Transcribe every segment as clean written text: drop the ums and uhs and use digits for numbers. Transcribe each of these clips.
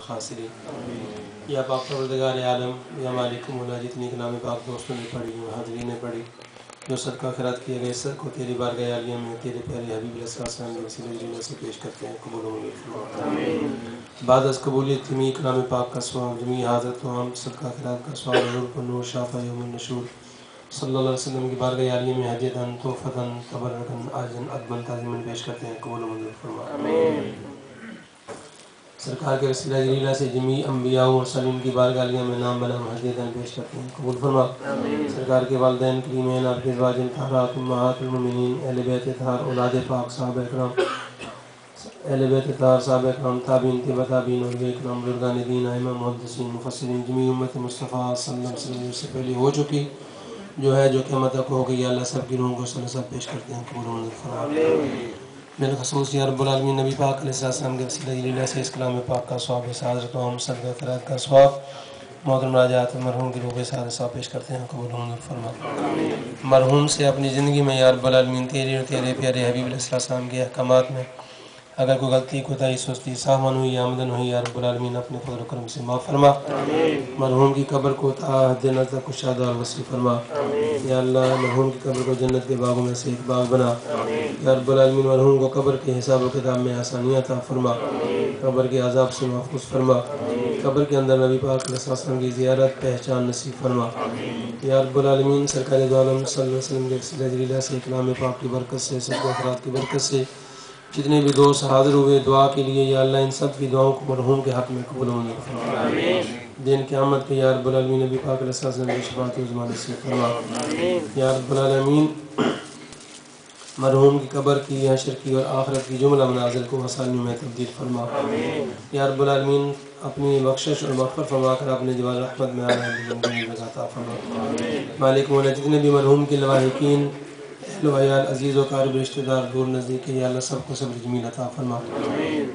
خاسرین۔ یا پاک پروردگار عالم، یا مالک مولا، جتنی کلام پاک دوستوں نے پڑھی، حاضرین نے پڑھی، جو صدقہ خیرات کیے گئے سب کو تیری بارگاہ عالیہ میں تیرے پیارے حبیب علیہ السلام کے وسیلے جلیلہ سے پیش کرتے ہیں، قبول و منظور فرما۔ بعد از قبولیت جمیع کلام پاک کا ثواب، جمیع حاضرت و عام صدقہ خیرات کا ثواب، حضور پر نور شافع یوم النشور صلی اللہ علیہ وسلم کی بارگاہ عالیہ میں ہدیتاً تحفتاً تبرکاً عاجلاً ادباً تعظیماً پیش کرتے ہیں، قبول و منظور فرما۔ سرکار کے وسیلہ جلیلہ سے جمیع انبیاء و مرسلین کی بارگاہ عالیہ میں نام بنام ہدیتاً پیش کرتے ہیں، قبول فرما۔ سرکار کے والدین کریمین، آپ کے ازواج طاہرات، امہات المومنین، اہل بیت اطہار، اولاد پاک، صحابہ اکرام، اہل بیت اطہار، صحابہ اکرام، تابعین، تبع تابعین، اولیاء اکرام، بزرگان دین، ائمہ، محدثین، مفسرین، جمیع امت مصطفیٰ صلی اللہ علیہ وسلم سے پہلے ہو چکی، جو ہے، جو قیامت تک ہوگی، یا اللہ سب کی روحوں کو صلی پیش کرتے ہیں، قبول و منظور فرما۔ بالخصوص یا رب العالمین نبی پاک علیہ السلام کے وسیلہ جلیلہ سے اس کلام پاک کا ثواب، اس حضرت و ہم صدقہ خیرات کا ثواب، محترم راجات مرحوم کی روح کے ساتھ ثواب پیش کرتے ہیں، قبول و منظور فرما۔ مرحوم سے اپنی زندگی میں یا رب العالمین تیرے اور تیرے پیارے حبیب علیہ السلام کے احکامات میں اگر کوئی غلطی، کوتاہی، سستی، ساہون ہوئی یا آمدن ہوئی، یا رب العالمین اپنے فضل و کرم سے معاف فرما۔ مرحوم کی قبر کو تا حد جنت تک کشادہ اور وسیع فرما۔ یا اللہ مرحوم کی قبر کو جنت کے باغوں میں سے ایک باغ بنا۔ یا رب العالمین مرحوم کو قبر کے حساب و کتاب میں آسانیاں عطا فرما، قبر کے عذاب سے محفوظ فرما، قبر کے اندر نبی پاک علیہ السلام کی زیارت پہچان نصیب فرما۔ یا رب العالمین سرکار دو عالم صلی اللہ علیہ وسلم کے وسیلہ جلیلہ سے کلام پاک کی برکت سے، صدقہ خیرات کی برکت سے جتنے بھی دوست حاضر ہوئے دعا کے لیے، یا اللہ ان سب کی دعاؤں کو مرحوم کے حق میں قبول و منظور فرما۔ دن قیامت کے یا رب العالمین نبی پاک علیہ السلام کی شفاعت عظمیٰ نصیب فرما۔ یا رب العالمین مرحوم کی قبر کی، حشر کی اور آخرت کی جملہ منازل کو آسانیوں میں تبدیل فرما۔ یا رب العالمین اپنی بخشش اور مغفرت فرما کر اپنے جوار رحمت میں آنے عطا فرما۔ مالک مولا جتنے بھی مرحوم کے لواحقین، اہل و عیال، عزیز و قارب، رشتہ دار، دور نزدیک، یا اللہ سب کو صبر جمیل عطا فرما۔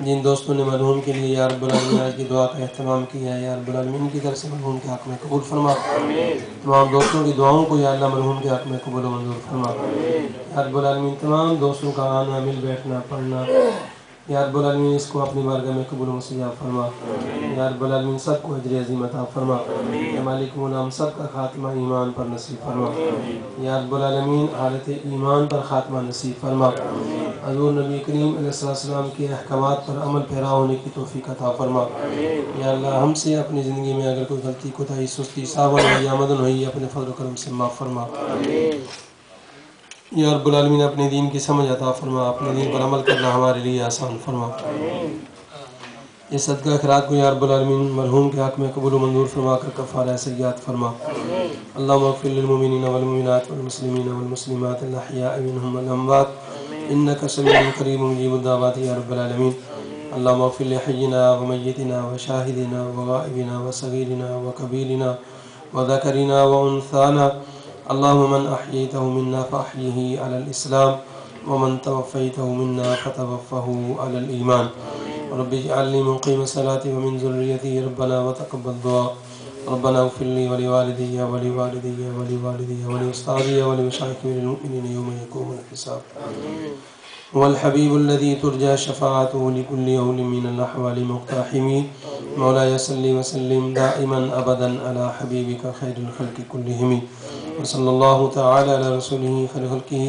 جن دوستوں نے مرحوم کے لیے یا رب العالمین آج کی دعا کا اہتمام کیا ہے، یا رب العالمین کی طرف سے مرحوم کے حق میں قبول فرما۔ تمام دوستوں کی دعاؤں کو یا اللہ مرحوم کے حق میں قبول و منظور فرما۔ یا رب العالمین تمام دوستوں کا آنا، مل بیٹھنا، پڑھنا، یا رب العالمین اس کو اپنی بارگاہ میں قبول و مستجاب فرما۔ یا رب العالمین سب کو اجر عظیم عطا فرما۔ یا مالک مولا ہم سب کا خاتمہ ایمان پر نصیب فرما۔ یا رب العالمین حالت ایمان پر خاتمہ نصیب فرما۔ حضور نبی کریم علیہ السلام کے احکامات پر عمل پیرا ہونے کی توفیق عطا فرما۔ یا اللہ ہم سے اپنی زندگی میں اگر کوئی غلطی، کوتاہی، سستی، ساہون ہوئی یا آمدن ہوئی، اپنے فضل و کرم سے معاف فرما۔ یا رب العالمین اپنے دین کی سمجھ عطا فرما، اپنے دین پر عمل کرنا ہمارے لیے آسان فرما۔ اس صدقہ خیرات کو یا رب العالمین مرحوم کے حق میں قبول و منظور فرما کر کفارہ سیئات فرما۔ اللہم اغفر للمؤمنین والمؤمنات والمسلمین والمسلمات الاحیاء منہم والاموات انک سمیع قریب مجیب الدعوات یا رب العالمین۔ اللہم اغفر لحینا ومیتنا وشاہدنا وغائبنا وصغیرنا وکبیرنا وذکرنا وانثانا، اللہم من احییتہ منا فاحیہ علی الاسلام ومن توفیتہ منا فتوفہ علی الایمان۔ رب اجعلنی مقیم الصلاۃ ومن ذریتی ربنا وتقبل دعا۔ ربنا اغفر لی ولوالدی ولوالدی ولوالدی ولاستاذی ولمشائخ المؤمنین یوم یقوم الحساب۔ والحبیب الذی ترجى شفاعته لكل يوم من الاحوال مقتحم، مولاي صل وسلم دائما ابدا على حبیبک خیر الخلق كلهم، وصلی اللہ تعالی علی رسوله خیر خلقہ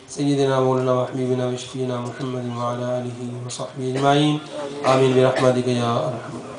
سیدنا مولانا وحبیبنا وشفینا محمد وعلى آلہ وصحبہ اجمعین، آمین برحمتک یا ارحم۔